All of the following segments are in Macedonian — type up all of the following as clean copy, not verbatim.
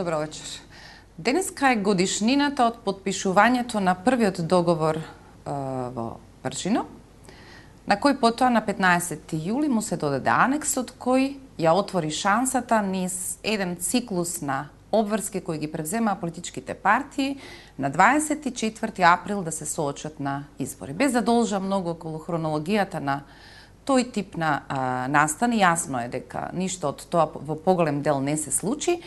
Добро вечер. Денеска е годишнината од потпишувањето на првиот договор во Пршино, на кој потоа на 15. јули му се додаде анексот кој ја отвори шансата низ еден циклус на обврски кои ги превземаа политичките партии на 24. април да се соочат на избори. Без да должа многу околу хронологијата на тој тип на настани, јасно е дека ништо од тоа во поголем дел не се случи.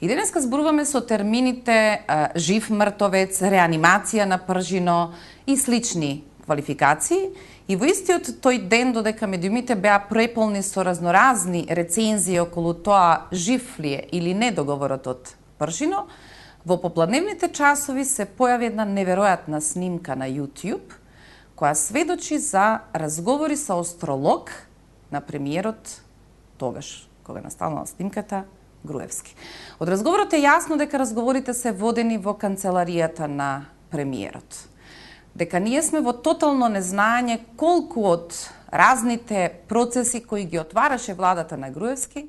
И денеска зборуваме со термините жив мртовец, реанимација на Пржино и слични квалификации. И во истиот тој ден, додека медиумите беа преполни со разноразни рецензии околу тоа жив ли е или не договорот од Пршино, во попладневните часови се појави една неверојатна снимка на YouTube, која сведочи за разговори со астролог на премиерот тогаш, кога настанала снимката, Груевски. Од разговорот е јасно дека разговорите се водени во канцеларијата на премиерот. Дека ние сме во тотално незнаење колку од разните процеси кои ги отвараше владата на Груевски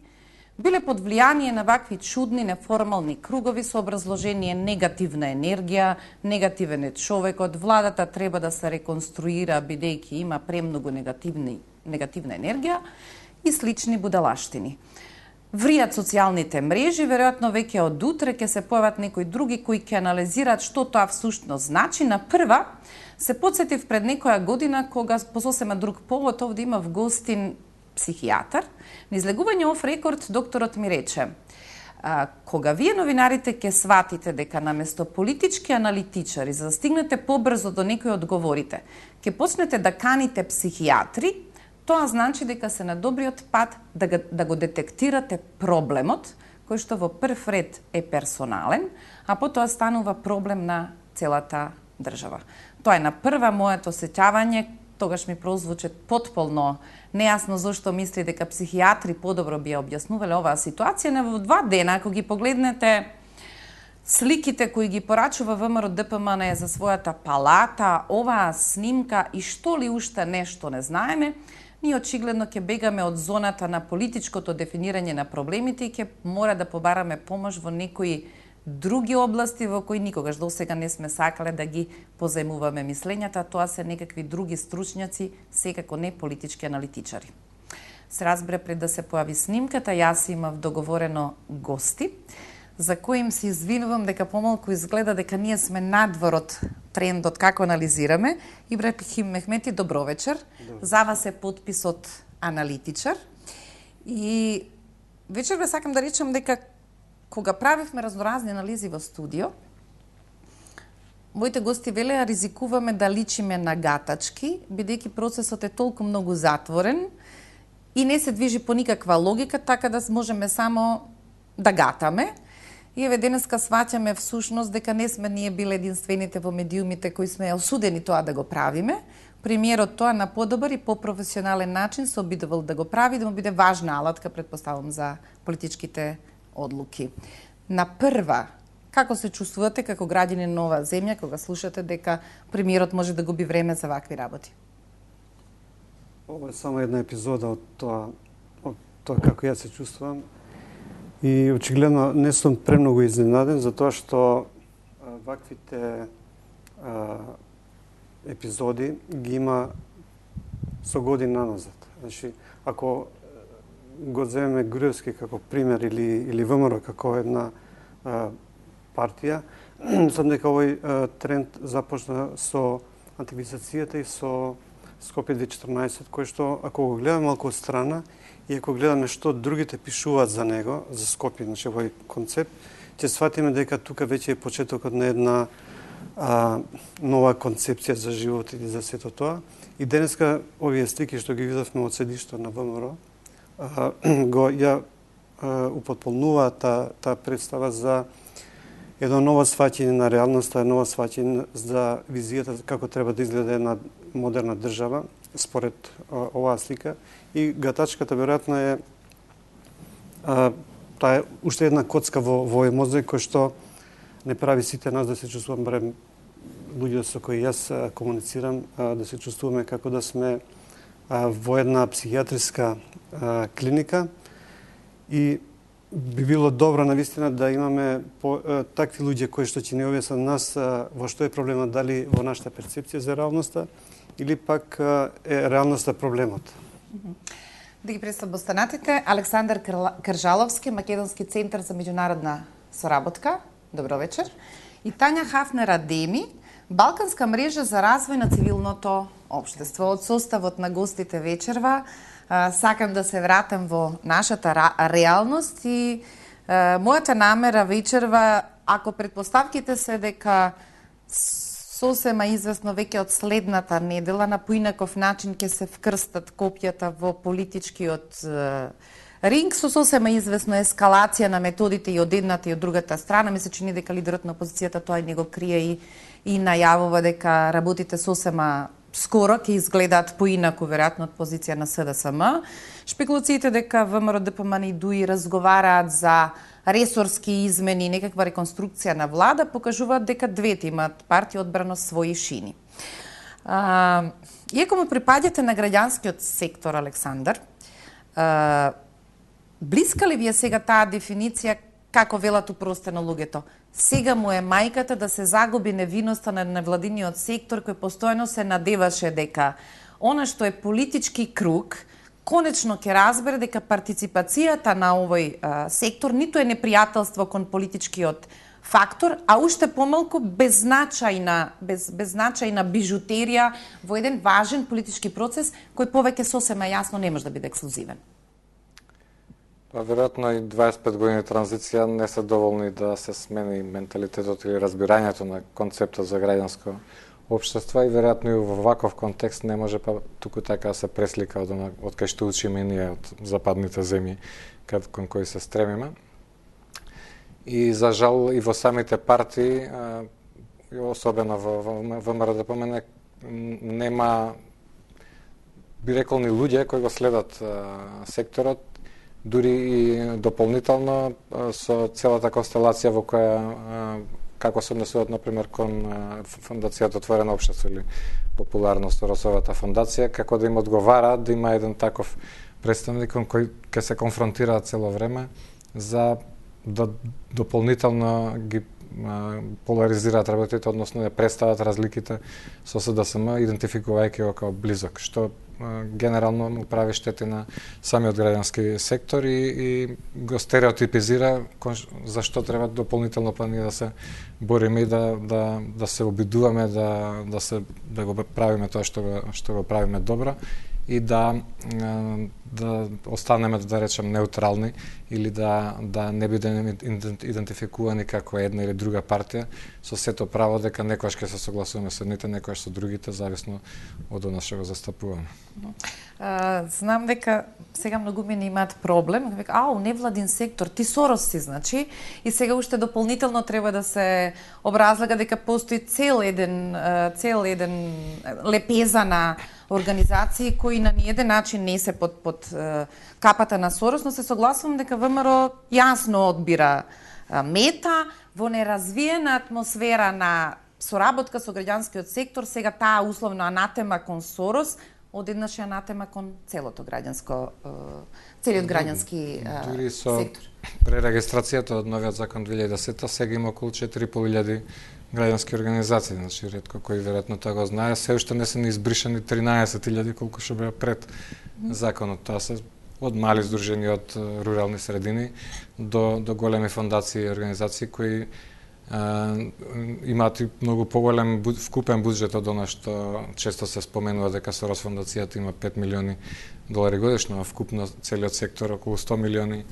биле под влијание на вакви чудни, неформални кругови со образложение негативна енергија, негативен е човекот, владата треба да се реконструира бидејќи има премногу негативна енергија и слични будалаштини. Вријат социјалните мрежи, веројатно веќе од утре ќе се појават некои други кои ќе анализираат што тоа всушност значи. На прва се потсетив пред некоја година кога по сосема друг повод овде имав гостин психијатар. На излегување оф рекорд докторот ми рече: кога вие новинарите ќе сватите дека наместо политички аналитичари за да стигнете побрзо до некои одговорите, ќе почнете да каните психијатри, тоа значи дека се на добриот пат да го детектирате проблемот, кој што во прв ред е персонален, а потоа станува проблем на целата држава. Тоа е на прва моето сеќавање, тогаш ми прозвуче потполно нејасно зашто мисли дека психијатри подобро би ја објаснувале оваа ситуација, но во 2 дена, ако ги погледнете сликите кои ги порачува ВМРО ДПМН за својата палата, оваа снимка и што ли уште нешто не знаеме, ние очигледно ќе бегаме од зоната на политичкото дефинирање на проблемите и ќе мора да побараме помош во некои други области во кои никогаш досега не сме сакале да ги позајмуваме мислењата, тоа се некакви други стручњаци, секако не политички аналитичари. Се разбере пред да се појави снимката, јас имав договорено гости, за кои им се извинувам дека помалку изгледа дека ние сме надвор од трендот како анализираме. Ибрахим Мехмети, добро вечер. За вас е потписот аналитичар. И вечер бе сакам да речам дека кога правивме разноразни анализи во студио, моите гости велеа ризикуваме да личиме на гатачки, бидејќи процесот е толку многу затворен и не се движи по никаква логика, така да можеме само да гатаме. И еве денеска сваќаме всушност дека не сме ние биле единствените во медиумите кои сме осудени тоа да го правиме. Премиерот тоа на подобар и попрофесионален начин се обидувал да го прави, да му биде важна алатка, предпоставам, за политичките одлуки. На прва, како се чувствувате како граѓани на оваа земја кога слушате дека премиерот може да губи време за вакви работи? Ова е само една епизода од тоа како ја се чувствувам. И очигледно не сум премногу изненаден за тоа што ваквите епизоди ги има со година назад. Значи, ако го земеме Груевски како пример или ВМРО како една партија, мислам дека овој тренд започна со антивизацијата и со Скопје 2014, кој што, ако го гледаме малку од страна и ако гледаме што другите пишуваат за него, за Скопје, значи овој концепт, ќе сватиме дека тука веќе е почетокот на една нова концепција за живот или за сето тоа. И денеска овие слики што ги видовме од седишто на ВМРО, ја употполнува таа представа за едно ново сваќање на реалноста, ново сваќање за визијата како треба да изгледа една модерна држава според оваа слика. И гатачката веројатно е таа е уште една коцка во овој мозаик кој што не прави сите нас да се чувствуваме, барем луѓе со кои јас комуницирам, да се чувствуваме како да сме во една психијатриска клиника и би било добро навистина да имаме такви луѓе кои што ќе не објаснат нас во што е проблемот, дали во нашата перцепција за реалноста или пак е реалноста проблемот. Да ги представам останатите. Александар Кржаловски, Македонски центар за меѓународна соработка. Добро вечер. И Тања Хафнер-Адеми, Балканска мрежа за развој на цивилното општество. Од составот на гостите вечерва сакам да се вратам во нашата реалност и мојата намера вечерва, ако предпоставките се дека сосема известно веќе од следната недела на поинаков начин ќе се вкрстат копјата во политичкиот ринг, со сосема известно ескалација на методите и од едната и од другата страна. Ми се чини дека лидерот на опозицијата тоа и него крие и најавува дека работите сосема скоро ќе изгледаат поинаку, веројатно од позиција на СДСМ. Шпекулациите дека ВМРО, ДПМН и ДУИ разговараат за ресорски измени и некаква реконструкција на влада покажуваат дека двете имаат партија одбрано своји шини. Иако му припаѓате на граѓанскиот сектор, Александар, блиска ли ви е сега таа дефиниција, како велат упростено луѓето? Сега му е мајката да се загуби невиноста на невладиниот сектор кој постојано се надеваше дека она што е политички круг конечно ќе разбере дека партиципацијата на овој сектор ниту е непријателство кон политичкиот фактор, а уште помалку беззначајна бижутерија во еден важен политички процес кој повеќе сосема јасно не може да биде ексклузивен. Веројатно и 25 години транзиција не се доволни да се смени менталитетот или разбирањето на концептот за граѓанско општество и веројатно и во ваков контекст не може па туку така да се преслика од кај што учиме ние од западните земји кон кои се стремиме. И за жал и во самите партии, особено во ВМРО-ДПМН, нема, би рекол, ни луѓе кои го следат секторот, дури и дополнително со целата констелација во која како се однесуваат, например, кон фондацијата Отворено општество или популарно Соросовата фондација, како да им одговара да има еден таков представник кон кој ќе се конфронтираат цело време за да дополнително ги поларизираат работите, односно да представат разликите со СДСМ, идентификувајќи го како близок, што генерално му прави штети на самиот граѓански сектор и го стереотипизира за што треба дополнително па ние да се бориме и да се обидуваме да го правиме тоа што го правиме добро и да останеме, да речем, неутрални или да не бидеме идентификувани како една или друга партија, со сето право дека некојаш ќе се согласуваме со едните, некојаш со другите, зависно од она што го застапуваме. Знам дека сега многумина имаат проблем, невладин сектор, ти Сорос си, значи, и сега уште дополнително треба да се образлага дека постои цел еден лепеза на организации кои на ниеден начин не се под капата на Сорос, но се согласувам дека ВМРО јасно одбира мета во неразвиена атмосфера на соработка со граѓанскиот сектор, сега таа условно анатема кон Сорос, одеднаш е анатема кон целиот граѓански дури со сектор. Пререгистрацијата од новиот закон 2010 сега има околу 4.500 граѓански организации, значи ретко кои веројатно тоа го знае, се уште не се ни избришани 13.000 колку што беа пред законот. Тоа се од мали здружени од рурални средини до големи фондации и организации кои имаат и многу поголем вкупен буџет од она што често се споменува дека Сорос фондацијата има 5 милиони долари годишно, а вкупно целиот сектор околу 100 милиони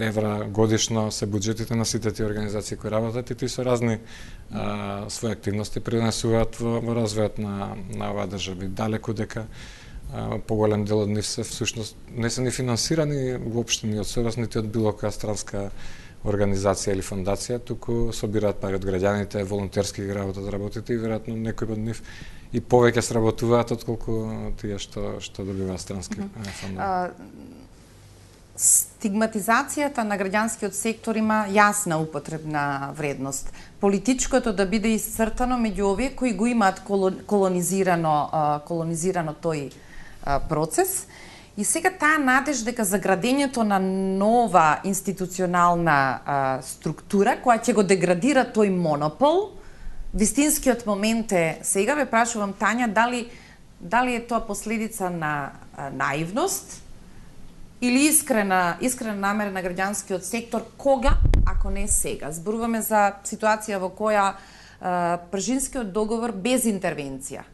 евра годишно се буџетите на сите тие организации кои работат и тие со разни своји активности придонесуваат во развојот на оваа држава. Далеку дека поголем дел од нив се всушност не се ни финансирани воопшто ни од Сорос, нити од било која странска организација или фондација, туку собираат пари од граѓаните, волонтерски работите и веројатно некои од нив и повеќе сработуваат отколку тие што добиваат странски фондови. Стигматизацијата на граѓанскиот сектор има јасна употребна вредност. Политичкото да биде исцртано меѓу овие кои го имаат колонизирано тој процес И сега таа надеж дека за градењето на нова институционална структура, која ќе го деградира тој монопол, вистинскиот момент е, сега ве прашувам, Тања, дали е тоа последица на наивност или искрена намера на граѓанскиот сектор, кога, ако не сега? Зборуваме за ситуација во која Пржинскиот договор без интервенција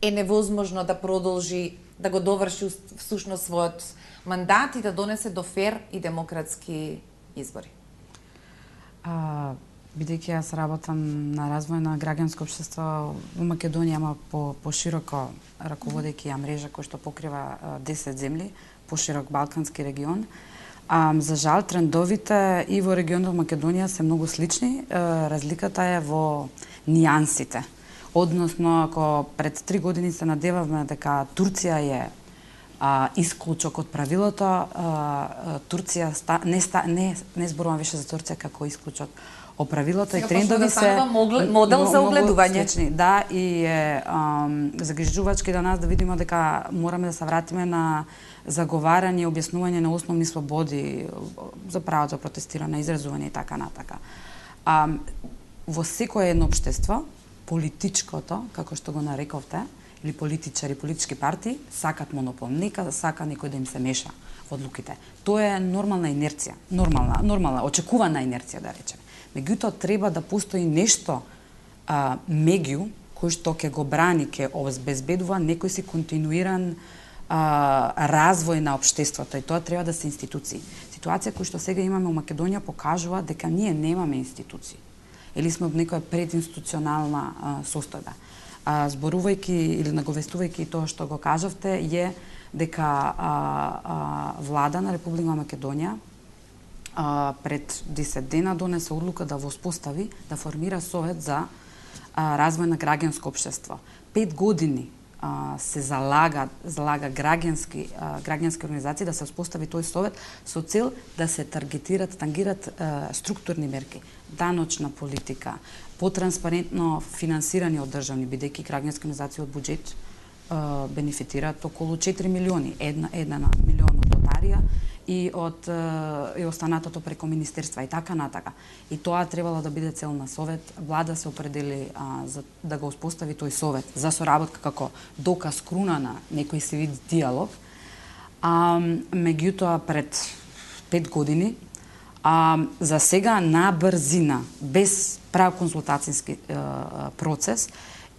е невозможно да продолжи, да го доврши всушност својот мандат и да донесе до фер и демократски избори. Бидејќи јас работам на развој на граѓанско општество во Македонија, ама пошироко раководејќи ја мрежа која што покрива 10 земји, поширок балкански регион. За жал, трендовите и во регионот Македонија се многу слични. Разликата е во нијансите. Односно, ако пред 3 години се надевавме дека Турција е исклучок од правилото, Турција не зборувам више за Турција како исклучок од правилото и трендови се модел за огледување. Да, и е загрижувачки да нас да видиме дека мораме да се вратиме на заговарање и објаснување на основни слободи за правото за протестирање, изразување и така натака. Во секое едно општество, политичкото, како што го нарековте, или политичари, политички партии, сакат монопол. Нека сака некој да им се меша во одлуките. Тоа е нормална инерција, нормална, очекувана инерција, да речеме. Меѓутоа, треба да постои нешто меѓу кој што ќе го брани, ќе обезбедува некој си континуиран развој на општеството, и тоа треба да се институции. Ситуација која што сега имаме во Македонија покажува дека ние немаме институции. Или сме од некоја прединституционална состојба. Зборувајќи или наговестувајќи тоа што го кажавте, е дека влада на Република Македонија пред 10 дена донесе одлука да воспостави, да формира совет за развој на граѓанско општество. 5 години се залага граѓански организации да се воспостави тој совет со цел да се тангират структурни мерки, даночна политика, потранспарентно финансирање од државни, бидејќи граѓански организации од буџет бенефитираат околу 4 милиони, една милион од лотарија и останатото преку министерства и така натака. И тоа требало да биде цел на совет. Влада се определи за да го успостави тој совет за соработка како доказ круна на некој си вид диалог. Меѓутоа пред 5 години за сега на брзина, без прав консултацијски процес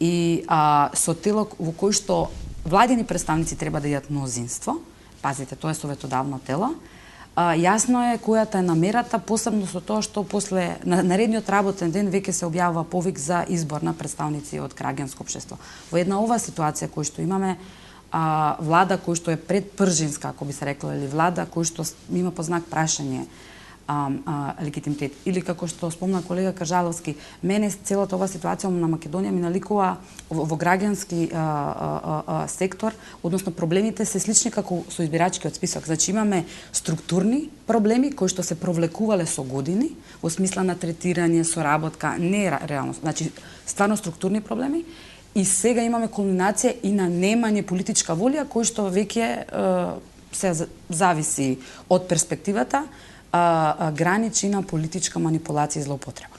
и со тело во кој што владени представници треба да јат мнозинство. Пазите, тоа е советодавно тело. Јасно е којата е намерата, посебно со тоа што после наредниот работен ден веќе се објавува повик за избор на представници од граѓанско општество. Во една ова ситуација која што имаме влада која што е предпржинска, ако би се рекло, или влада која што има по знак прашање легитимитет. Или како што спомна колега Кажаловски, мене целата ова ситуација на Македонија ми наликува во граѓански сектор, односно проблемите се слични како со избирачкиот список. Значи имаме структурни проблеми кои што се провлекувале со години во смисла на третирање, соработка, не реално, значи стварно структурни проблеми. И сега имаме кулминација и на немање политичка волја кој што веќе се зависи од перспективата граничи на политичка манипулација и злоупотреба.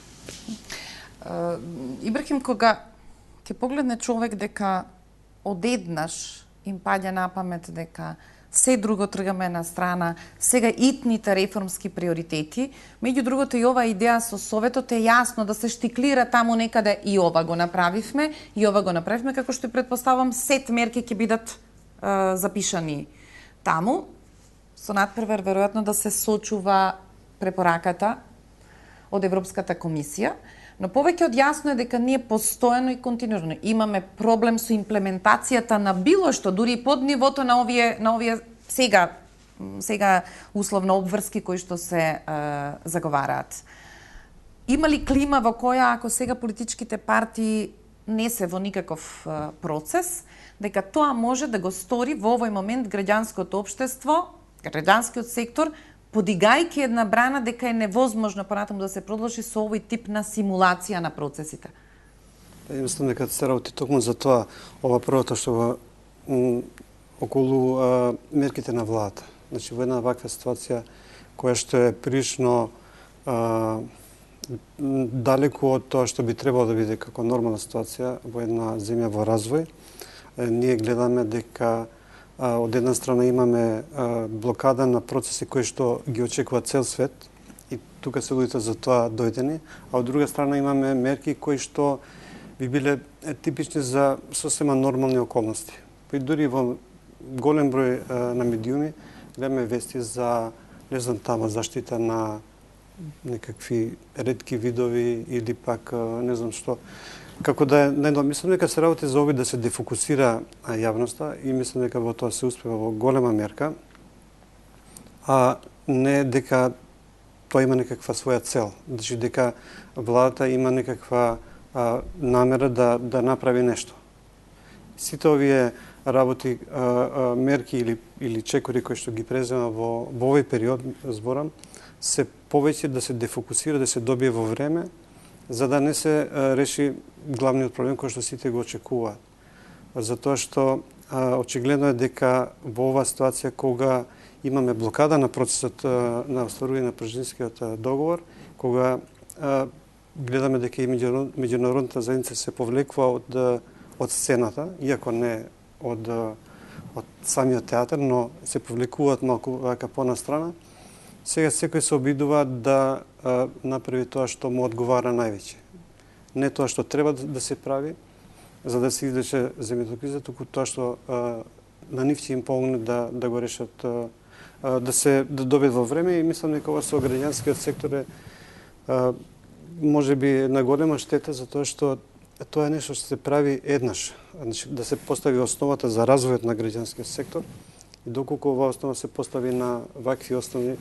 Ибрахим, кога ќе погледне човек дека одеднаш им паѓа на памет дека се друго тргаме на страна, сега итните реформски приоритети, меѓу другото и ова идеја со советот е јасно да се штиклира таму некаде и ова го направивме, како што предпоставам сет мерки ќе бидат запишани таму. Со надпревар веројатно да се сочува препораката од Европската комисија, но повеќе од јасно е дека ние постојано и континуирано имаме проблем со имплементацијата на било што, дури и под нивото на овие сега условно обврски кои што се заговараат. Има ли клима во која, ако сега политичките партии не се во никаков процес, дека тоа може да го стори во овој момент граѓанското општество, граѓанскиот сектор, подигајќи една брана дека е невозможно понатаму да се продолжи со овој тип на симулација на процесите? Мислам дека се работи токму за тоа, ова првото што околу мерките на владата. Значи, во една ваква ситуација која што е прилично далеку од тоа што би требало да биде како нормална ситуација во една земја во развој, ние гледаме дека од една страна имаме блокада на процеси кои што ги очекува цел свет и тука се луѓето за тоа дојдени, а од друга страна имаме мерки кои што би биле типични за сосема нормални околности. И дури во голем број на медиуми гледаме вести за, не знам, тама заштита на некакви ретки видови или пак не знам што. Како да е, мислам дека се работи за обид да се дефокусира јавноста и мислам дека во тоа се успева во голема мерка, а не дека тоа има некаква своја цел. Значи дека владата има некаква намера да направи нешто. Сите овие работи, мерки или чекори кои што ги презема во овој период, зборам, се повеќе да се дефокусира, да се добие во време, за да не се реши главниот проблем кој што сите го очекуваат. Затоа што очигледно е дека во оваа ситуација кога имаме блокада на процесот на остварување на Пржинскиот договор, кога гледаме дека и меѓународната заедница се повлекува од сцената, иако не од самиот театар, но се повлекуваат малку вака понастрана, сега секој се обидува да направи тоа што му одговара највеќе. Не тоа што треба да се прави, за да се излече земјата криза, туку тоа што на нив ќе им помогне да го решат, да добият во време, и мислам дека ова со граѓанскиот сектор е можеби на голема штета, затоа што тоа е нешто што се прави еднаш, значи да се постави основата за развојот на граѓанскиот сектор. И доколку оваа основа се постави на вакви основи,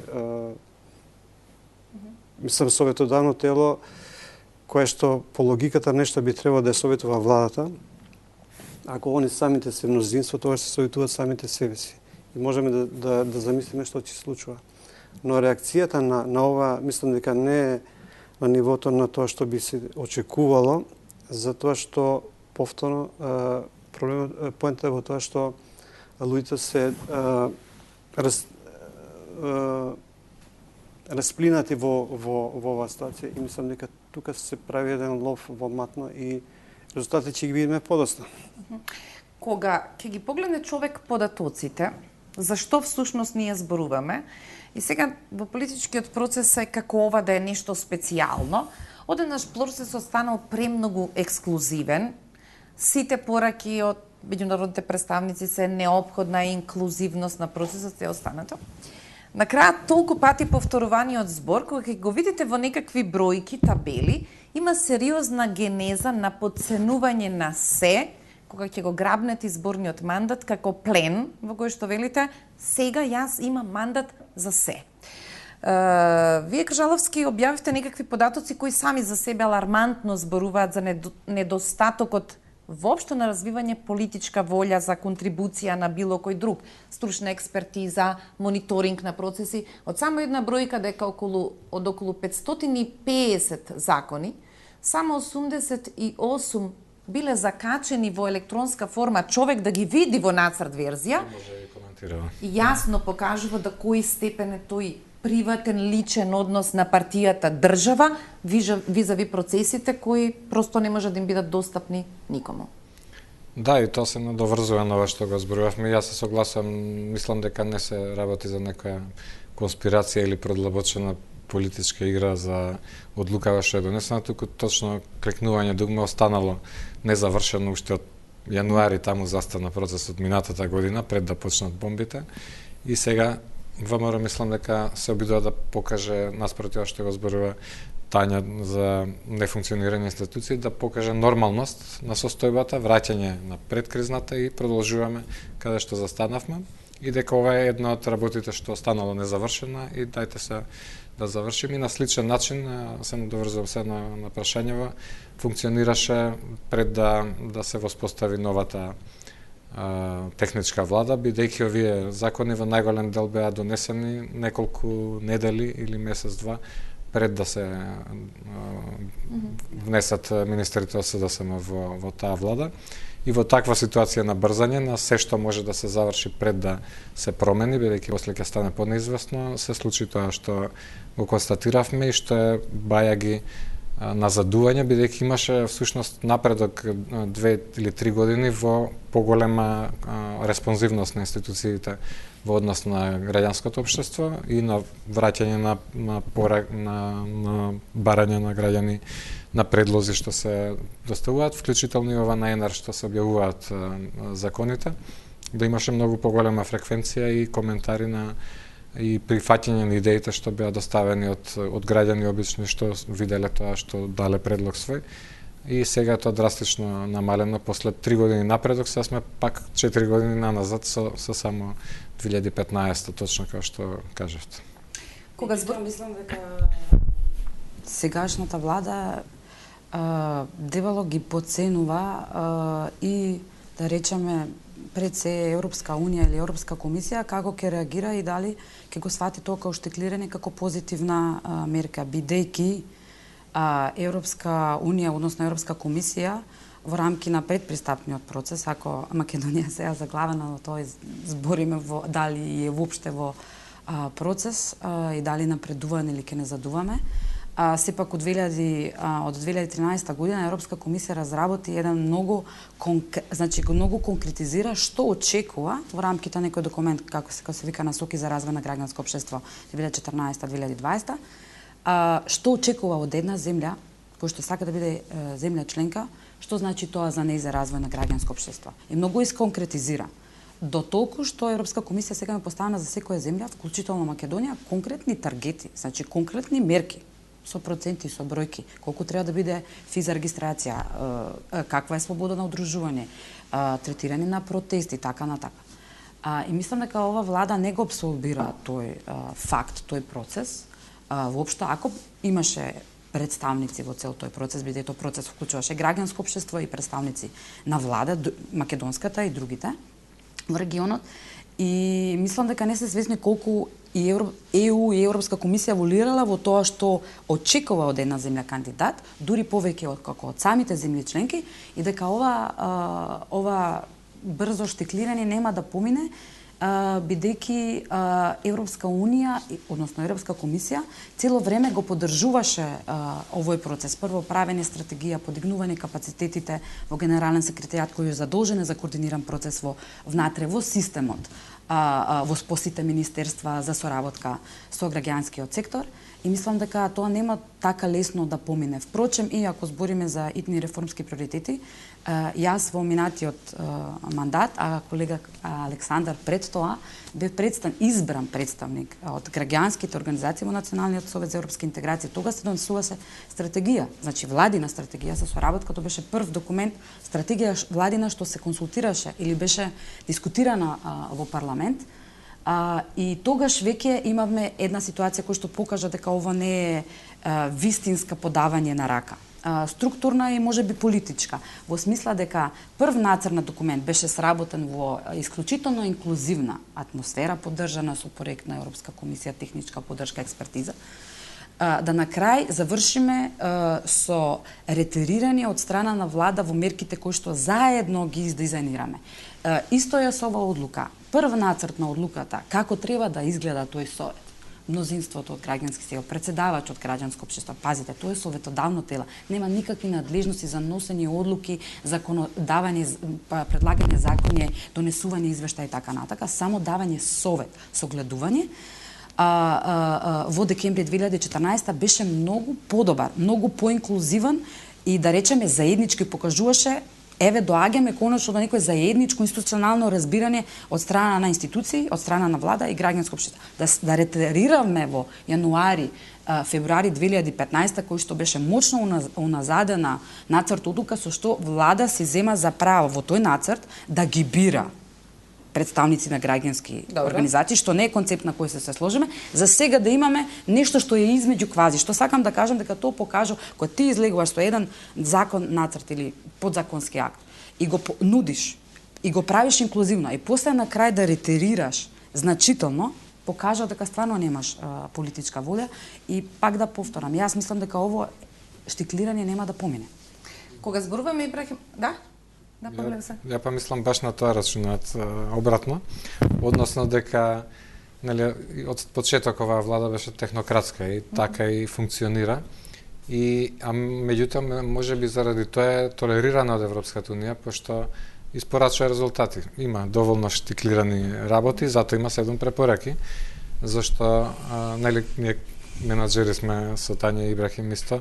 мислам советодавно тело, кое што по логиката нешто би требало да советува владата, ако они самите се мнозинство, тоа се советуваат самите себе си. И можеме да замислиме што ќе се случува. Но реакцијата на ова, мислам дека не е на нивото на тоа што би се очекувало, затоа што повторно поентата е во тоа што луѓето се расплинати во оваа ситуација и мислам дека тука се прави еден лов во матно и резултатите ќе ги видиме подоцна. Кога ќе ги погледне човек податоците, зашто всушност ние зборуваме, и сега во политичкиот процес е како ова да е нешто специјално, одеднаш процесот станал премногу ексклузивен, сите пораки од меѓународните представници се неопходна инклузивност на процесот и останато. На крајот толку пати повторуваниот збор, кога ќе го видите во некакви бројки, табели, има сериозна генеза на подценување на се, кога ќе го грабнете изборниот мандат како плен, во кој што велите, сега јас имам мандат за се. Вие, Кажаловски, објавивте некакви податоци кои сами за себе алармантно зборуваат за недостатокот воопшто на развивање политичка волја за контрибуција на било кој друг, стручна експертиза, мониторинг на процеси. Од само една бројка дека од околу 550 закони, само 88 биле закачени во електронска форма, човек да ги види во нацрт верзија, и јасно покажува до кој степен е тој приватен, личен однос на партијата држава визави процесите кои просто не може да им бидат достапни никому. Да, и тоа се надоврзува на ова што го зборувавме. Јас се согласувам, мислам дека не се работи за некоја конспирација или продлабочена политичка игра за одлукава што е донесена, туку точно клекнување дугме останало незавршено уште од јануари, таму застана процесот минатата година, пред да почнат бомбите. И сега ВМРО мислам дека се обидува да покаже, наспроти ова што го зборува Тања за нефункционирање институции, да покаже нормалност на состојбата, враќање на предкризната и продолжуваме каде што застанавме. И дека ова е една од работите што останало незавршена и дајте се да завршим. И на сличен начин, се надоврзувам се на прашањево, функционираше пред да се воспостави новата техничка влада, бидејќи овие закони во најголем дел беа донесени неколку недели или месец-два пред да се внесат министрите од СДСМ во таа влада. И во таква ситуација на брзање на се што може да се заврши пред да се промени, бидејќи после ќе стане понеизвестно, се случи тоа што го констатиравме и што е бајаги назадување, бидејќи имаше всушност напредок 2 или 3 години во поголема респонзивност на институциите во однос на граѓанското општество и на враќање на барање на граѓани на предлози што се доставуваат, вклучително и ова на ЕНР што се објавуваат законите, да имаше многу поголема фреквенција и коментари и прифаќање на идеите што беа доставени од граѓани обични што виделе тоа што дале предлог свој. И сега тоа драстично намалено после 3 години напредок, сега сме пак 4 години наназад со само 2015 точно како што кажавте. Кога мислам дека сегашната влада дебело ги подценува и да речеме пред се Европска Унија или Европска комисија како ќе реагира и дали ќе го свати тоа како штеклирање како позитивна мерка, бидејќи Европска Унија, односно Европска комисија во рамки на предпристапниот процес, ако Македонија сега заглавена во тоа збориме дали е воопште во процес и дали напредуваме или ќе не задуваме. Сепак од 2013 година Европска комисија разработи еден многу конкретизира што очекува во рамките на некој документ како се вика насоки за развој на граѓанско општество 2014-2020. Што очекува од една земја која што сака да биде земја членка, што значи тоа за неј за развој на граѓанско општество. И многу исконкретизира. До толку што Европска комисија сега ме поставена за секоја земја, вклучително Македонија, конкретни таргети, значи конкретни мерки со проценти, со бројки, колку треба да биде физа регистрација, каква е слобода на удружување, третирање на протести, така натака. И мислам дека ова влада не го абсолбира тој факт, тој процес. Воопшто, ако имаше представници во цел тој процес, бидејќи тој процес вклучуваше граѓанско општество и представници на влада, македонската и другите во регионот, и мислам дека не се свесни колку и ЕУ и Европска комисија волирала во тоа што очекува од една земја кандидат, дури повеќе од како од самите земји членки, и дека ова брзо штеклирање нема да помине, бидејќи Европска Унија, односно Европска комисија, цело време го поддржуваше овој процес. Прво правење стратегија, подигнување капацитетите во Генерален секретаријат кој е задолжен за координиран процес внатре во системот, во сите министерства за соработка со граѓанскиот сектор. И мислам дека тоа нема така лесно да помине. Впрочем, и ако збориме за итни реформски приоритети, јас во минатиот мандат, а колега Александар пред тоа, бев избран представник од граѓанските организации во Националниот совет за европска интеграција. Тога се донесуваше стратегија, значи владина стратегија за соработка, тоа беше прв документ, стратегија владина што се консултираше или беше дискутирана во парламент. И тогаш веќе имавме една ситуација која што покажа дека ова не е вистинска подавање на рака. Структурна и можеби политичка, во смисла дека прв нацрт на документ беше сработен во исклучително инклузивна атмосфера, поддржана со проект на Европска комисија, техничка поддршка, експертиза, да на крај завршиме со ретерирање од страна на влада во мерките кои што заедно ги издизајнираме. Исто е со оваа одлука. Прв нацрт на одлуката, како треба да изгледа тој совет. Мнозинството од граѓански сил, председавач од граѓанско општество. Пазите, тоа е советодавно тело. Нема никакви надлежности за носење одлуки, законодавање, предлагање закони, донесување извештаи и така натака, само давање совет, согледување. Во декември 2014 беше многу подобар, многу поинклузивен и да речеме заеднички покажуваше доаѓаме конечно до некој заедничко институционално разбирање од страна на институции, од страна на влада и граѓанско општество. Да ретерираме во јануари, февруари 2015 кој што беше мочно уназадена нацрт одлука со што влада си зема за право во тој нацрт да ги бира представници на граѓански организации, што не е концепт на кој се сложиме, за сега да имаме нешто што е измеѓу квази. Што сакам да кажам дека тоа покажа кога ти излегуваш со еден закон, нацрт или подзаконски акт и го нудиш и го правиш инклузивно и после на крај да ретерираш значително, покажа дека стварно немаш политичка волја и пак да повторам, јас мислам дека ово штиклирање нема да помине. Кога зборуваме Ибрахим, да? Да, помиле се. Ја па мислам баш на тоа рачунат обратно, односно дека нели од почеток оваа влада беше технократска и така и функционира. Меѓутоа можеби заради тоа е толерирана од Европската унија, пошто испорачува резултати. Има доволно штиклирани работи, затоа има 7 препораки, зашто нели ние менаџери сме со Тања и Ибрахим исто.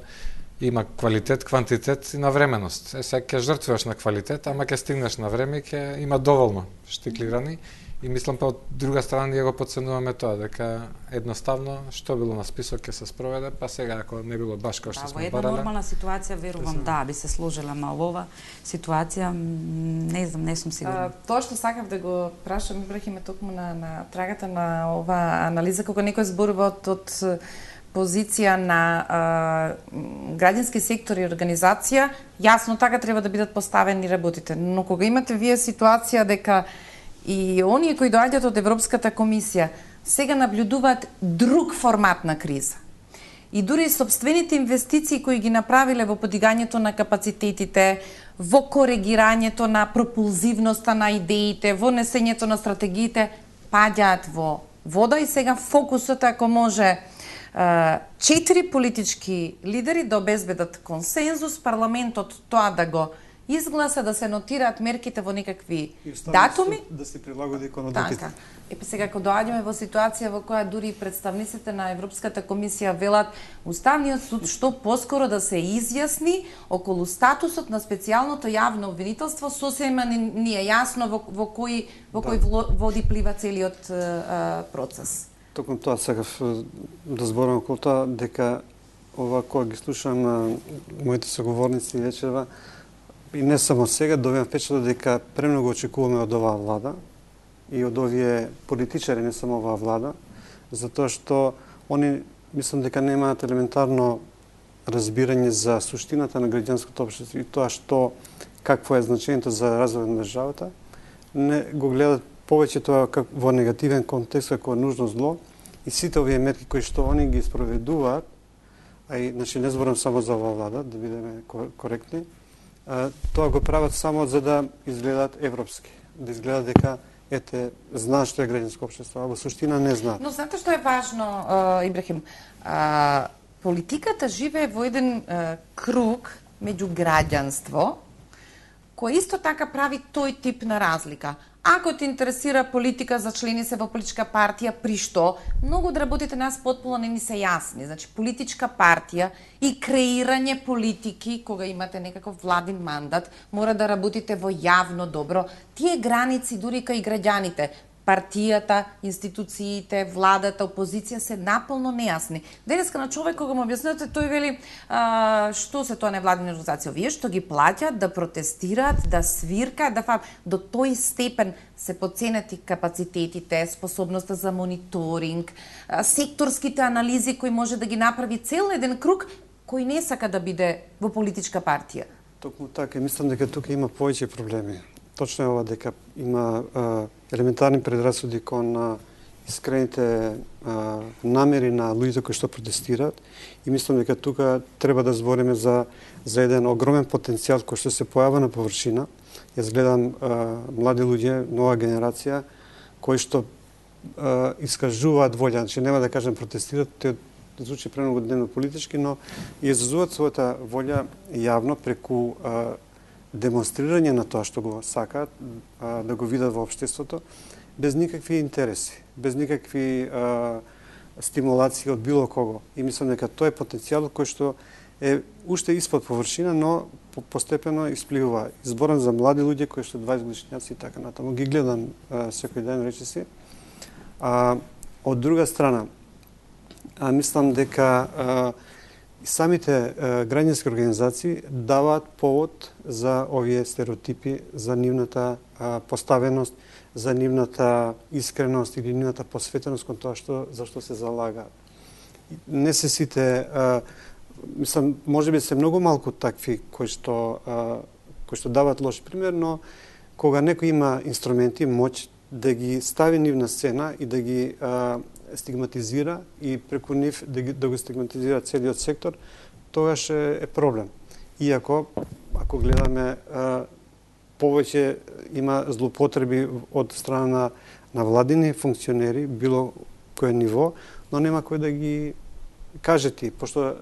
Има квалитет, квантитет и навременост. Сега ќе жртвуваш на квалитет, ама ќе стигнеш на време и ќе има доволно штиклирани. И мислам па од друга страна ние го подценуваме тоа, дека едноставно што било на список ќе се спроведе, па сега ако не било баш како што сме барале. Во една нормална ситуација верувам би се сложила, ама во ова ситуација не знам, не сум сигурна. Тоа што сакав да го прашам Ибрахим е токму на трагата на оваа анализа кога некој зборува од позиција на граѓански сектор и организација, јасно така треба да бидат поставени работите. Но кога имате вие ситуација дека и оние кои доаѓаат од Европската комисија сега наблюдуваат друг формат на криза. И дури собствените инвестиции кои ги направиле во подигањето на капацитетите, во коригирањето на пропулзивноста на идеите, во несењето на стратегиите, паѓаат во вода и сега фокусот ако може 4 политички лидери да обезбедат консензус, парламентот тоа да го изгласа, да се нотираат мерките во некакви датуми. Да се прилагоди кон одоките. Така. Па сега кога доаѓаме во ситуација во која дури представниците на Европската комисија велат Уставниот суд што поскоро да се изјасни околу статусот на специјалното јавно обвинителство, сосема ни е јасно во кој води плива целиот процес. Токму тоа сакав да зборам околу тоа, дека ова кога ги слушам моите соговорници вечерва, и не само сега, добивам впечаток дека премногу очекуваме од оваа влада и од овие политичари, не само оваа влада, затоа што они мислам дека немаат елементарно разбирање за суштината на граѓанското општество и тоа што какво е значењето за развој на државата. Не го гледат повеќе тоа во негативен контекст како нужно зло и сите овие мерки кои што они ги спроведуваат, а и значи не зборам само за оваа влада, да бидеме коректни, тоа го прават само за да изгледаат европски, да изгледаат дека ете знаат што е граѓанско општество, а во суштина не знаат. Но знаете што е важно, Ибрахим? Политиката живее во еден круг меѓу граѓанство, кој исто така прави тој тип на разлика. Ако те интересира политика за члени се во политичка партија, при што многу од работите нас потполно не ни се јасни. Значи, политичка партија и креирање политики, кога имате некаков владин мандат, мора да работите во јавно добро. Тие граници, дури кај граѓаните, партијата, институциите, владата, опозиција се наполно нејасни. Денеска на човек кога му објаснете, тој вели што се тоа невладина организација, овие што ги плаќаат да протестираат, да свиркаат, да до тој степен се подценети капацитетите, способноста за мониторинг, секторските анализи кои може да ги направи цел еден круг кој не сака да биде во политичка партија. Токму така, мислам дека тука има повеќе проблеми. Точно е ова дека има елементарни предрасуди кон искрените намери на луѓето кои што протестираат и мислам дека тука треба да збориме за еден огромен потенцијал кој што се појава на површина. Јас гледам млади луѓе, нова генерација, кои што искажуваат волја, значи нема да кажем протестираат, те звучи премногу дневно политички, но изразуваат својата волја јавно преку демонстрирање на тоа што го сакаат, да го видат во општеството, без никакви интереси, без никакви стимулации од било кого. И мислам дека тоа е потенцијалот кој што е уште испод површина, но постепено испливува. Изборам за млади луѓе кои што 20 годишњаци и така натаму. Ги гледам секој ден, речиси. Од друга страна, мислам дека самите граѓански организации даваат повод за овие стереотипи, за нивната поставеност, за нивната искреност или нивната посветеност кон тоа за што се залагаат. Не се сите, мислам, можеби се многу малку такви кои што даваат лош пример, но кога некој има инструменти, моќ, да ги стави нив на сцена и да ги стигматизира и преку нив да го стигматизира целиот сектор, тогаш е проблем. Иако, ако гледаме, повеќе има злоупотреби од страна на владини функционери, било кое ниво, но нема кој да ги каже ти, пошто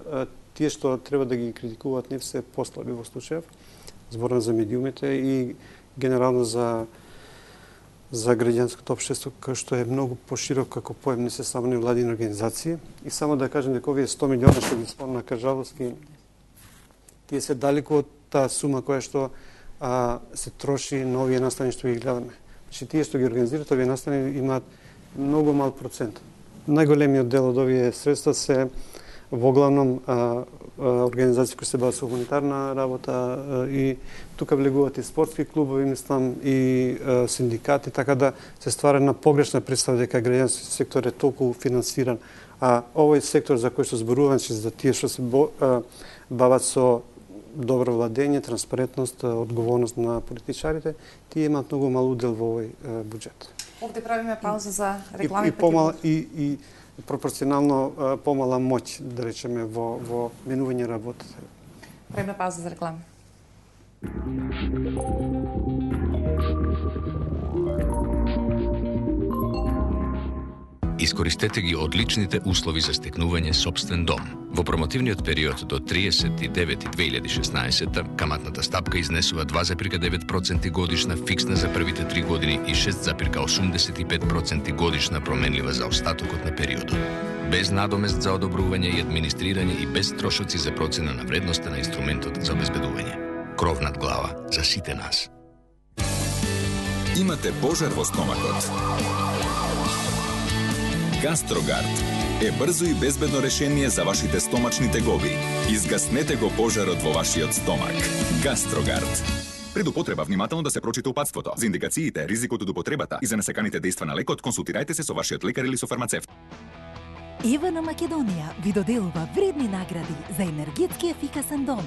тие што треба да ги критикуваат нив се послаби во случајов, зборам за медиумите и генерално за граѓанското општество, кој што е многу поширок како поем, не се само невладини организации. И само да кажем дека овие 100 милиона што ги спомна Кажаловски, тие се далеку од таа сума која што се троши на овие настани што ги гледаме. Значи, тие што ги организираат овие настани имаат многу мал процент. Најголемиот дел од овие средства се во главном организации кои се бават со хуманитарна работа и тука влегуваат и спортски клубови, мислам, и синдикати, така да се ствара една погрешна представа дека граѓански сектор е толку финансиран. А овој сектор за кој што зборувам, за тие што се бават со добро владење, транспарентност, одговорност на политичарите, тие имаат многу мал удел во овој буџет. Овде правиме пауза за реклами. И пропорционално помала моќ, да речеме, во менување работата. Правиме пауза за реклами. Искористете ги одличните услови за стекнување сопствен дом. Во промотивниот период до 39.2016 каматната стапка изнесува 2,9% годишна фиксна за првите 3 години и 6,85% годишна променлива за остатокот на периодот. Без надомест за одобрување и администрирање и без трошоци за процена на вредноста на инструментот за обезбедување. Кров над глава за сите нас. Имате пожар во стомакот. Гастрогард е брзо и безбедно решение за вашите стомачни тегоби. Изгаснете го пожарот во вашиот стомак. Гастрогард. Пред употреба внимателно да се прочита упатството. За индикациите, ризикот од употребата и за несаканите дејства на лекот, консултирајте се со вашиот лекар или со фармацевт. Ева на Македонија ви доделува вредни награди за енергетски ефикасен дом.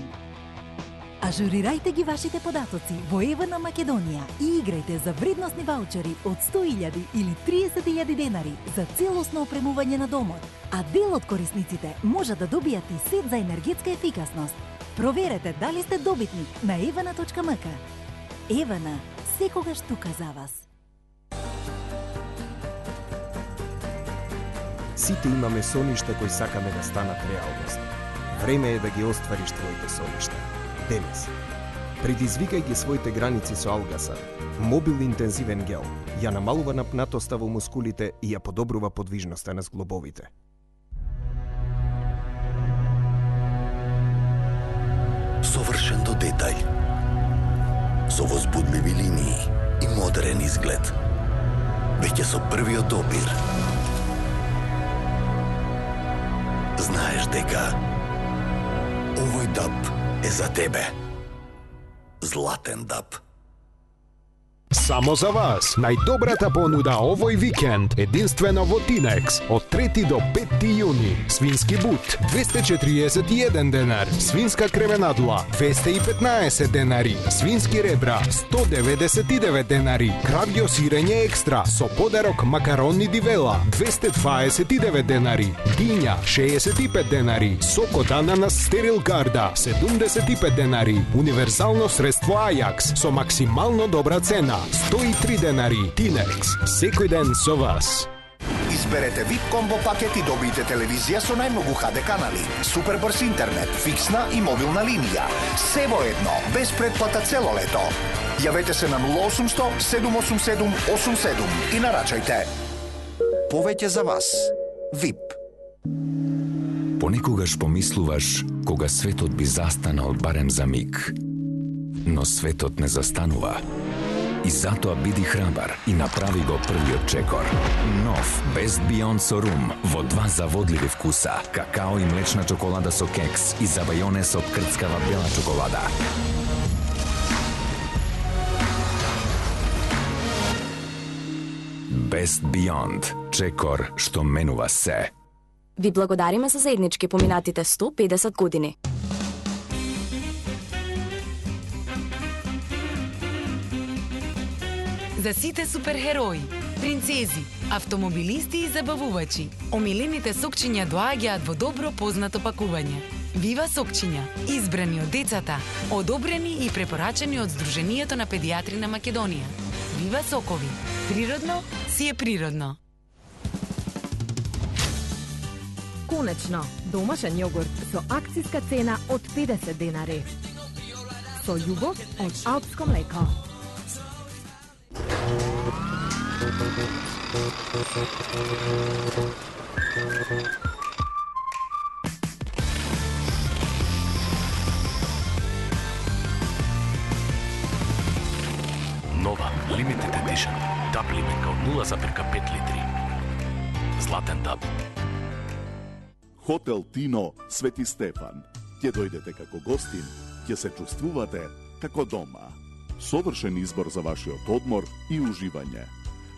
Ажурирајте ги вашите податоци во Ева на Македонија и играјте за вредносни ваучери од 100.000 или 30.000 денари за целосно опремување на домот. А дел од корисниците може да добијат и сет за енергетска ефикасност. Проверете дали сте добитник на evana.mk. Евана, секогаш тука за вас. Сите имаме соништа кои сакаме да станат реалност. Време е да ги оствариш твоите соништа. Денес. Предизвикај ги своите граници со Алгаса. Мобил интензивен гел. Ја намалува напнатоста во мускулите и ја подобрува подвижноста на зглобовите. Совршен до детај. Со возбудливи линии и модерен изглед. Веќе со првиот допир. Знаеш дека овој даб е за тебе. Златен даб. Само за вас, најдобрата понуда овој викенд, единствено во Тинекс, од 3 до 5 јуни. Свински бут, 241 денар, свинска кревенадла, 215 денари, свински ребра, 199 денари, кравјо сирење екстра, со подарок макарони дивела, 229 денари, диња, 65 денари, сокот ананас стерил гарда, 75 денари, универзално средство Ајакс, со максимално добра цена, 103 денари. Тинекс. Секој ден со вас. Изберете VIP комбо пакет и добијте телевизија со најмногу HD канали, супер брз интернет, фиксна и мобилна линија. Се во едно, без претплата цело лето. Јавете се на 0800 787 87 и нарачајте. Повеќе за вас. VIP. Понекогаш помислуваш кога светот би застанал барем за миг. Но светот не застанува. И затоа биди храбар и направи го првиот чекор. Нов Best Beyond со рум во 2 заводливи вкуса. Какао и млечна чоколада со кекс и забајоне со крцкава бела чоколада. Best Beyond. Чекор што менува се. Ви благодариме за заеднички поминатите 150 години. За сите суперхерои, принцези, автомобилисти и забавувачи, омилените сокчиња доаѓаат во добро познато пакување. Вива сокчиња, избрани од децата, одобрени и препорачани од Сдруженијето на педиатри на Македонија. Вива сокови. Природно си е природно. Конечно, домашен јогурт со акциска цена од 50 денари. Со љубов од Алпско млеко. Нова Limited Edition Даб лименка од 0,5 литри. Златен даб. Хотел Тино Свети Стефан. Ќе дојдете како гостин, ќе се чувствувате како дома. Совршен избор за вашиот одмор и уживање.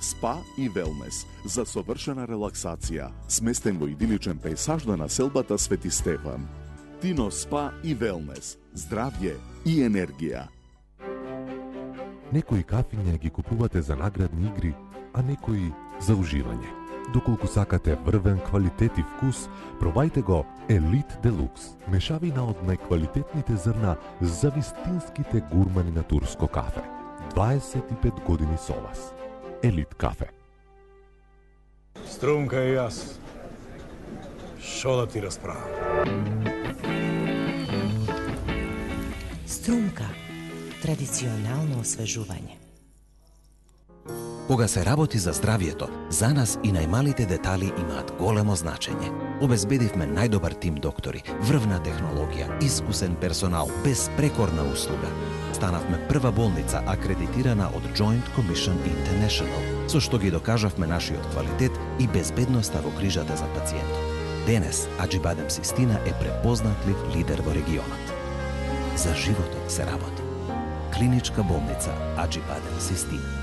Спа и велнес за совршена релаксација, сместен во идиличен пејсаж на населбата Свети Стефан. Тино Спа и велнес, здравје и енергија. Некои кафиња ги купувате за наградни игри, а некои за уживање. Доколку сакате врвен квалитет и вкус, пробајте го Елит Делукс, мешавина од најквалитетните зрна за вистинските гурмани на турско кафе. 25 години со вас. Елит кафе. Струмка и јас. Шо да ти расправам? Струмка. Традиционално освежување. Кога се работи за здравието, за нас и најмалите детали имаат големо значење. Обезбедивме најдобар тим доктори, врвна технологија, искусен персонал, безпрекорна услуга. Станавме прва болница акредитирана од Joint Commission International, со што ги докажавме нашиот квалитет и безбедноста во грижата за пациентот. Денес Аџибадем Систина е препознатлив лидер во регионот. За животот се работи. Клиничка болница Аџибадем Систина.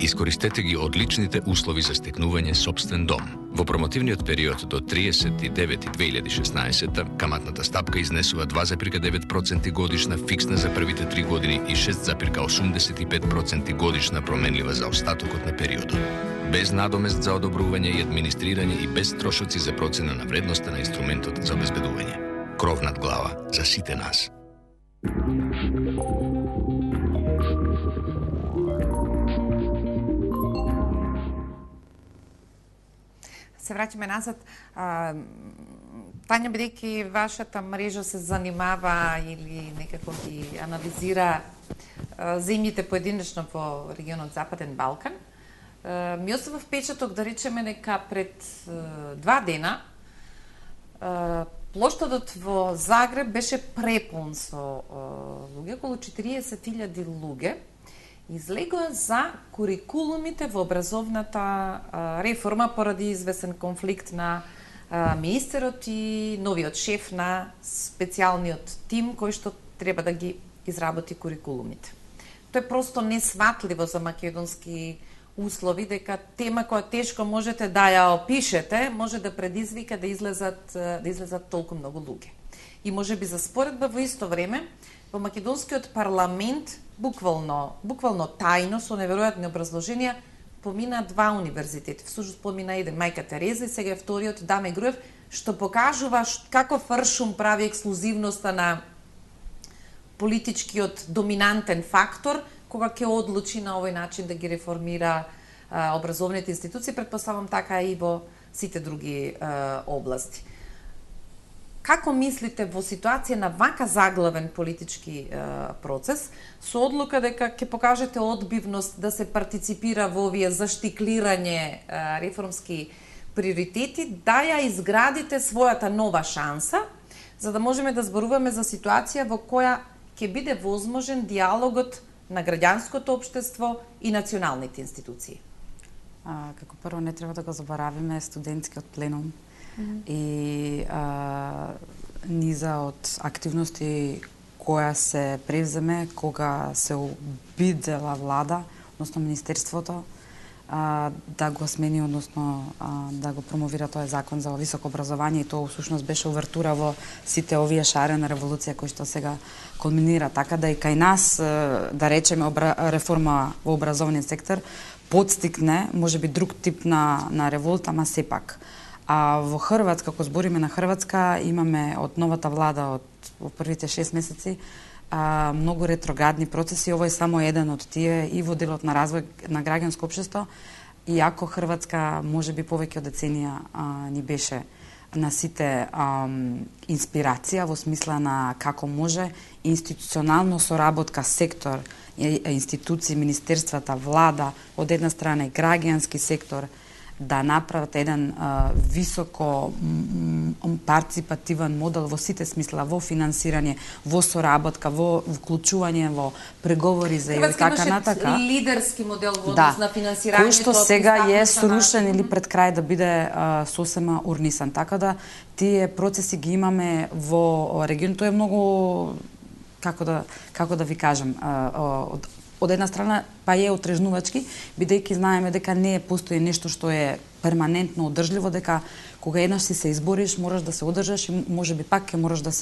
Искористете ги одличните услови за стекнување сопствен дом. Во промотивниот период до 30.9.2016 каматната стапка изнесува 2,9% годишна фиксна за првите 3 години и 6,85% годишна променлива за остатокот на периодот. Без надомест за одобрување и администрирање и без трошоци за процена на вредноста на инструментот за обезбедување. Кров над глава за сите нас. Се враќаме назад. Тања, бидејќи вашата мрежа се занимава или некако ги анализира земјите поединечно во регионот Западен Балкан, ми остава впечаток да речеме дека пред 2 дена плоштадот во Загреб беше препун со луѓе, околу 40.000 луѓе излегоа за курикулумите во образовната реформа поради известен конфликт на министерот и новиот шеф на специјалниот тим кој што треба да ги изработи курикулумите. Тоа е просто несватливо за македонски услови, дека тема која тешко можете да ја опишете, може да предизвика да излезат толку многу луѓе. И можеби за споредба во исто време во македонскиот парламент буквално тајно со неверојатни образложенија помина 2 универзитети. Всушност помина еден, Мајка Тереза, и сега вториот Даме Груев, што покажува како фршум прави ексклузивноста на политичкиот доминантен фактор кога ќе одлучи на овој начин да ги реформира образовните институции, претпоставам така и во сите други области. Како мислите во ситуација на вака заглавен политички процес, со одлука дека ќе покажете одбивност да се партиципира во овие заштиклирање реформски приоритети, да ја изградите својата нова шанса, за да можеме да зборуваме за ситуација во која ќе биде возможен диалогот на граѓанското општество и националните институции? Како прво не треба да го заборавиме студентскиот пленум и низа од активности која се превземе кога се обидела влада, односно министерството, да го смени, односно да го промовира тој закон за високо образование и тоа всушност беше увертура во сите овие шарена револуција кои што сега кулминира, така да и кај нас, да речеме, реформа во образовниот сектор подстикне можеби друг тип на револта, ама сепак. А во Хрватска, ако збориме на Хрватска, имаме од новата влада во првите 6 месеци многу ретроградни процеси. Ово е само еден од тие и во делот на развој на граѓанско општество, иако Хрватска можеби повеќе од деценија ни беше на сите инспирација во смисла на како може институционално соработка сектор, институции, министерствата, влада, од една страна и граѓански сектор, да направат еден високо партиципативен модел во сите смисла, во финансирање, во соработка, во вклучување во преговори за и така натака. Хрватска имаше лидерски модел во однос на финансирањето. Кој што сега е срушен или пред крај да биде сосема урнисан. Така да тие процеси ги имаме во регион. Тоа е многу, како да ви кажам, од една страна па е отрежнувачки, бидејќи знаеме дека не постои нешто што е перманентно одржливо, дека кога еднаш си се избориш, мораш да се одржаш и можеби пак ќе мораш да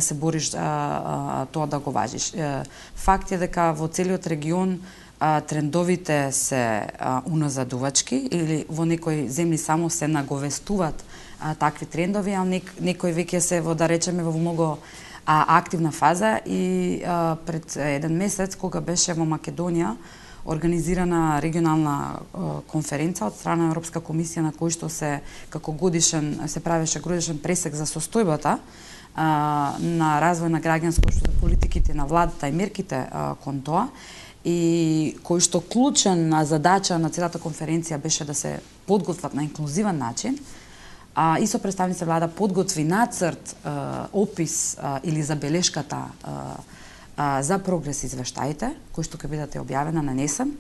се бориш тоа да го важиш. Факт е дека во целиот регион трендовите се уназадувачки или во некои земји само се наговестуваат такви трендови, а некои веќе се во, да речеме, во многу активна фаза и пред еден месец кога беше во Македонија организирана регионална конференца од страна на Европска комисија на кој што се како годишен се правеше годишен пресек за состојбата на развој на граѓанско општество, политиките на владата и мерките кон тоа, и кој што клучна задача на целата конференција беше да се подготват на инклузивен начин. И со представници влада подготви нацрт, опис или забелешката за прогрес извештаите, кои што ќе бидат објавена на несен.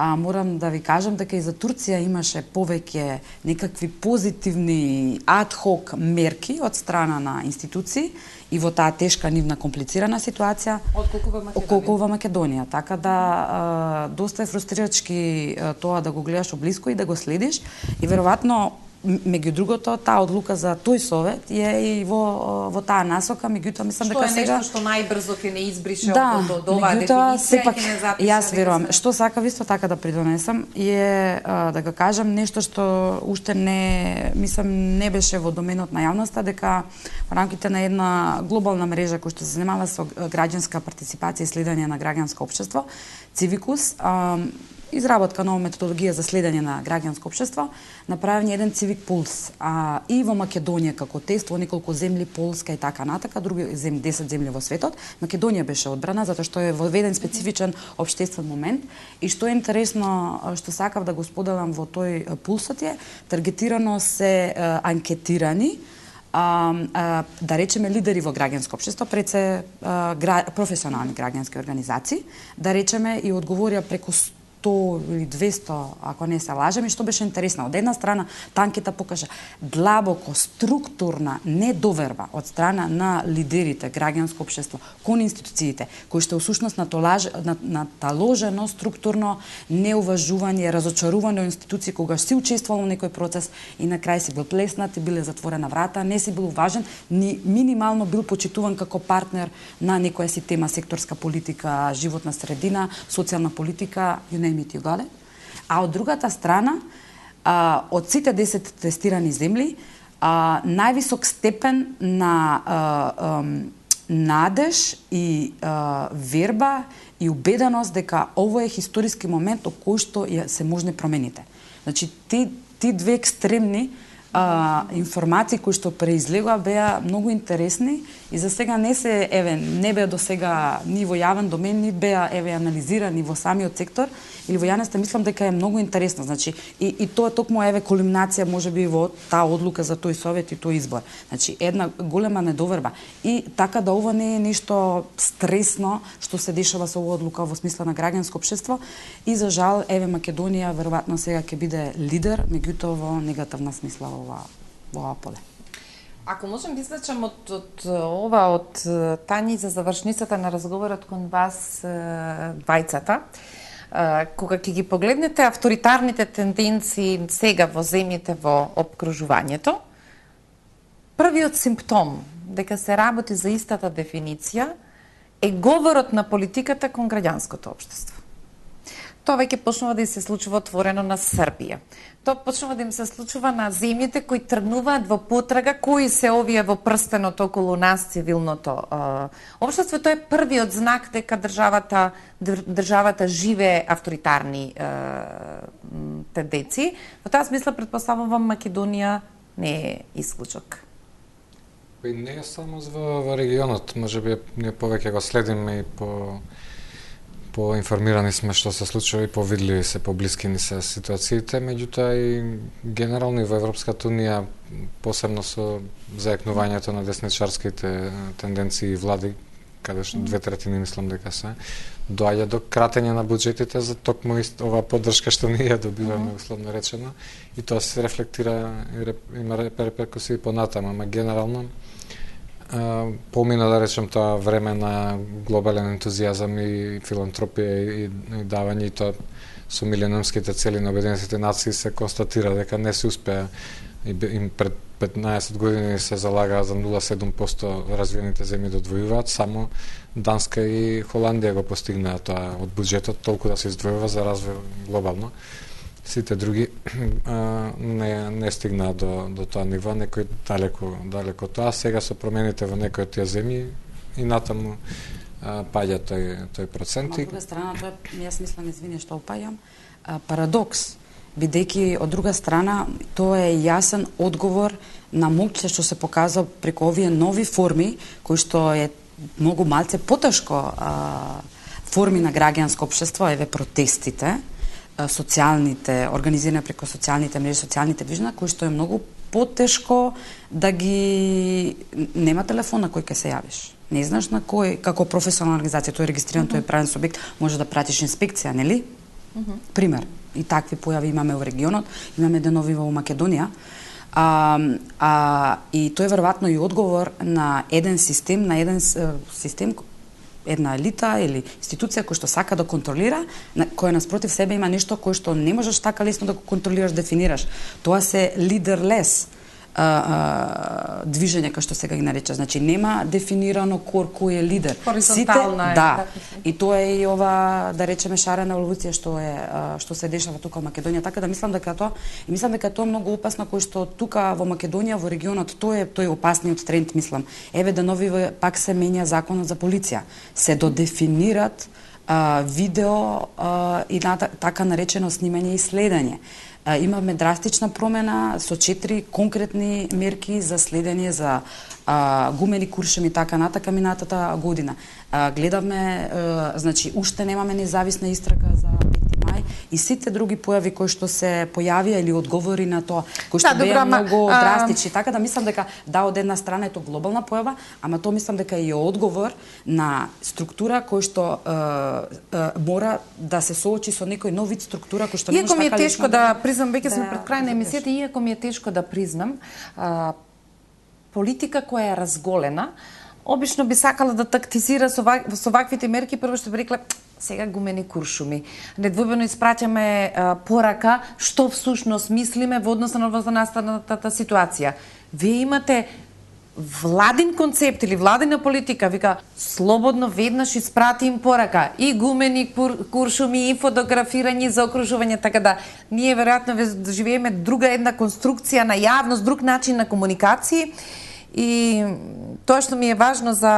Морам да ви кажам дека и за Турција имаше повеќе некакви позитивни ад-хок мерки од страна на институции и во таа тешка нивна комплицирана ситуација отколку во Македонија. Така да доста е фрустрирачки тоа да го гледаш облиско и да го следиш и веројатно меѓу другото, таа одлука за тој совет е и во таа насока, меѓутоа мислам дека сега... Што е нешто што најбрзо ќе не избрише од оваа дефиниција и ќе не запише... Јас верувам, што сакав исто така да придонесам е да го кажам нешто што уште не беше во доменот на јавноста, дека во рамките на една глобална мрежа која што се занимава со граѓанска партиципација и следење на граѓанско општество, Civicus, изработка нова методологија за следење на граѓанско општество, направен еден Civic Pulse и во Македонија како тест во неколку земји, Полска и така натака, други земји, 10 земји во светот. Македонија беше одбрана затоа што е воведен специфичен општествен момент и што е интересно, што сакав да го споделам во тој пулсот е, таргетирано се анкетирани да речеме лидери во граѓанско општество, пред се професионални граѓански организации, да речеме и одговорија преку 100 или 200, ако не се лажем, и што беше интересно. Од една страна, танкета покажа длабоко, структурна недоверба од страна на лидерите, граѓанско општество, кон институциите, кои што всушност наталожено структурно неуважување, разочарување од институции кога си учествувал во некој процес и на крај си бил плеснат и биле затворена врата, не си бил важен, ни минимално бил почитуван како партнер на некоја си тема, секторска политика, животна средина, социјална политика, а од другата страна, од сите 10 тестирани земји, највисок степен на надеж и верба и убеденост дека ово е историски момент од кој што се можни промените. Значи, ти две екстремни информации кои што преизлегоа беа многу интересни и за сега не беа до сега ни во јавен домен, ни беа анализирани во самиот сектор или во јавноста. Мислам дека е многу интересно. Значи, и тоа токму кулминација можеби во таа одлука за тој совет и тој избор. Значи, една голема недоверба. И така да ова не е нешто стресно што се дешава со оваа одлука во смисла на граѓанско општество. И за жал, Македонија веројатно сега ќе биде лидер, меѓутоа во негативна смисла во ова поле. Ако можем да извлечам од Тањи за завршницата на разговорот кон вас двајцата, Кога ќе ги погледнете авторитарните тенденции сега во земјите во опкружувањето, првиот симптом дека се работи за истата дефиниција е говорот на политиката кон граѓанското општество. Тоа веќе почнува да се случува отворено на Србија. Тоа почнува да им се случува на земјите кои тргнуваат во потрага кои се овие во прстенот околу нас цивилното општество. Тоа е првиот знак дека државата живее авторитарни тенденции. Во таа смисла претпоставувам Македонија не е исклучок. И не е само во регионот, можеби ние повеќе го следиме и поинформирани сме што се случува и повидливи се, поблиски ни се ситуациите, меѓутоа и генерално и во Европската унија, посебно со заекнувањето на десничарските тенденции и влади, каде што 2/3 мислам дека се, доаѓа до кратење на буџетите за токму оваа поддршка што ние добиваме, условно речено, и тоа се рефлектира, има реперкусии понатаму, ама генерално помина, да речем, тоа време на глобален ентузијазам и филантропија и давање, и тоа со милениумските цели на Обединетите нации се констатира дека не се успеа, им пред 15 години се залага за 0,7% развиените земји да одвојуваат, само Данска и Холандија го постигнаа тоа од буџетот, толку да се издвојува за развој глобално. Сите други не стигнаа до тоа ниво, некои далеко тоа. Сега со промените во некои од тие земји и натаму паѓа тој процент. Од друга страна, тоа јас мислам, извини што опаѓам, парадокс, бидејќи од друга страна тоа е јасен одговор на моќта што се показва преку овие нови форми, кои што е многу малце потешко форми на граѓанско општество, еве протестите, социјалните, организирани преку социјалните мрежи, социјалните движења, кои што е многу потешко да ги... Нема телефон на кој ќе се јавиш. Не знаеш на кој, како професионална организација, тој е регистриран, тој е правен субјект, може да пратиш инспекција, нели? Пример. И такви појави имаме во регионот, имаме денови во Македонија. И тој е веројатно и одговор на еден систем, една елита или институција која што сака да контролира, која наспротив себе има нешто кое што не можеш така лесно да го контролираш, дефинираш. Тоа се лидерлес движење, кој што сега ги нарече. Значи, нема дефинирано кој е лидер. Хоризонтална е. Да. И тоа е и ова, да речеме, шарена еволуција што се дешава тука во Македонија. Така да мислам дека тоа е многу опасно, кој што тука во Македонија, во регионот, тој е опасниот тренд, мислам. Еве да нови пак се менја законот за полиција. Се додефинират видео и така наречено снимање и следење. Имаме драстична промена со 4 конкретни мерки за следење за гумени куршеми така натака минатата година. Гледаме, значи, уште немаме независна истрага за 5 мај и сите други појави кои што се појавија или одговори на тоа, кои што беа многу драстични. Така да мислам дека од една страна е тоа глобална појава, ама тоа мислам дека е одговор на структура кој што мора да се соочи со некој нов вид структура кој што не може така лесно. Иако ми е тешко да признам, веќе сме пред крај на емисијата, иако ми е тешко да признам, политика која е разголена, обично би сакала да тактизира со ваквите мерки, прво што би рекла, сега гумени куршуми. Недвојбено испраќаме порака што всушност мислиме во однос на настанатата ситуација. Вие имате владин концепт или владина политика, вика, слободно веднаш испрати им порака, и гумени куршуми, и фотографирање за окружување, така да ние веројатно живееме друга една конструкција на јавност, друг начин на комуникација. И тоа што ми е важно за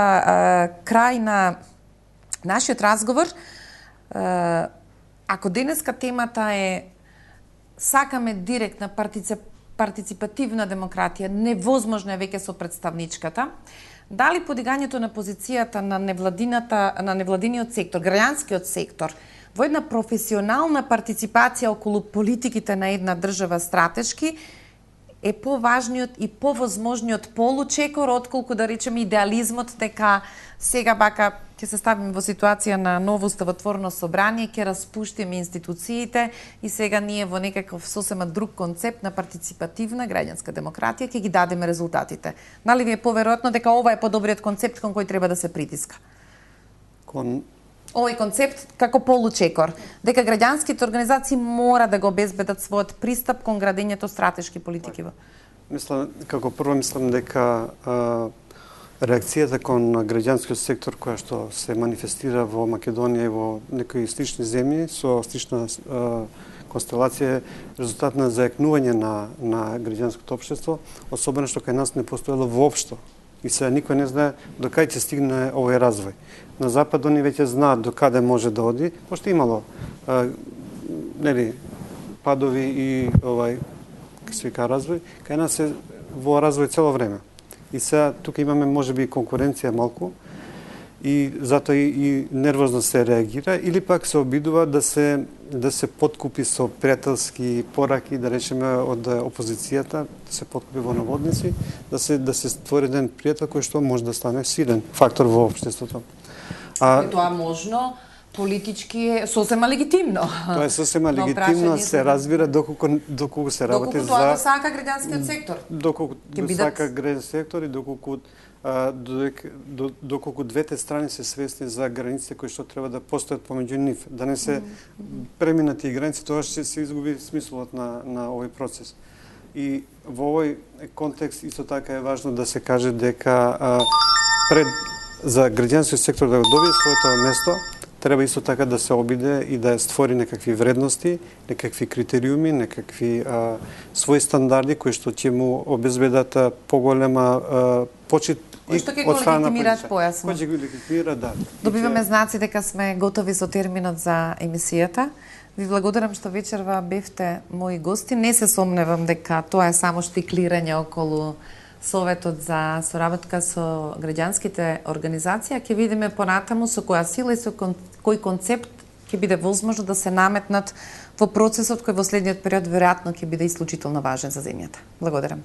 крај на нашиот разговор, ако денеска темата е сакаме директна партиципативна демократија, невозможно е веќе со представничката, дали подигањето на позицијата на невладиниот сектор, граѓанскиот сектор, во една професионална партиципација околу политиките на една држава стратешки, е поважниот и повозможниот получекор, отколку да речеме идеализмот дека сега бака ќе се ставиме во ситуација на ново уставотворно собрание, ќе распуштиме институциите и сега ние во некаков сосема друг концепт на партиципативна граѓанска демократија ќе ги дадеме резултатите. Нали ви е поверојатно дека ова е подобриот концепт кон кој треба да се притиска? Кон овој концепт како получекор, дека граѓанските организации мора да го обезбедат својот пристап кон градењето стратешки политики. Како прво мислам дека реакцијата кон граѓанскиот сектор која што се манифестира во Македонија и во некои слични земји со слична констелација е резултат на заекнување на граѓанското општество, особено што кај нас не постоело воопшто. И сега никој не знае до кај ќе стигне овој развој. На запад они веќе знаат до каде може да оди, пошто имало падови и се вика развој, кај нас е во развој цело време. И сега тука имаме можеби конкуренција малку и затоа и нервозно се реагира или пак се обидува да се подкупи со пријателски пораки, да речеме од опозицијата, да се подкупи во наводници, да се створи еден пријател кој што може да стане силен фактор во општеството. Тоа можно политички е сосема легитимно. Тоа е сосема легитимно, се разбира доколку се работи за... Доколку тоа го сака граѓанскиот сектор. Доколку го сака граѓанскиот сектор и доколку двете страни се свесни за границите кои што треба да постојат помеѓу нив, да не се преминати и граници, тоа ќе се изгуби смислот на овој процес. И во овој контекст исто така е важно да се каже дека за граѓанскиот сектор да го добие своето место, треба исто така да се обиде и да створи некакви вредности, некакви критериуми, некакви своји стандарди кои што ќе му обезбедат поголема почит и што ќе го легитимираат појасно. Кој ќе го легитимира, да. Добиваме знаци дека сме готови со терминот за емисијата. Ви благодарам што вечерва бевте мои гости. Не се сомневам дека тоа е само штиклирање околу Советот за соработка со граѓанските организации, ќе видиме понатаму со која сила и со кој концепт ќе биде возможно да се наметнат во процесот кој во следниот период веројатно ќе биде исклучително важен за земјата. Благодарам.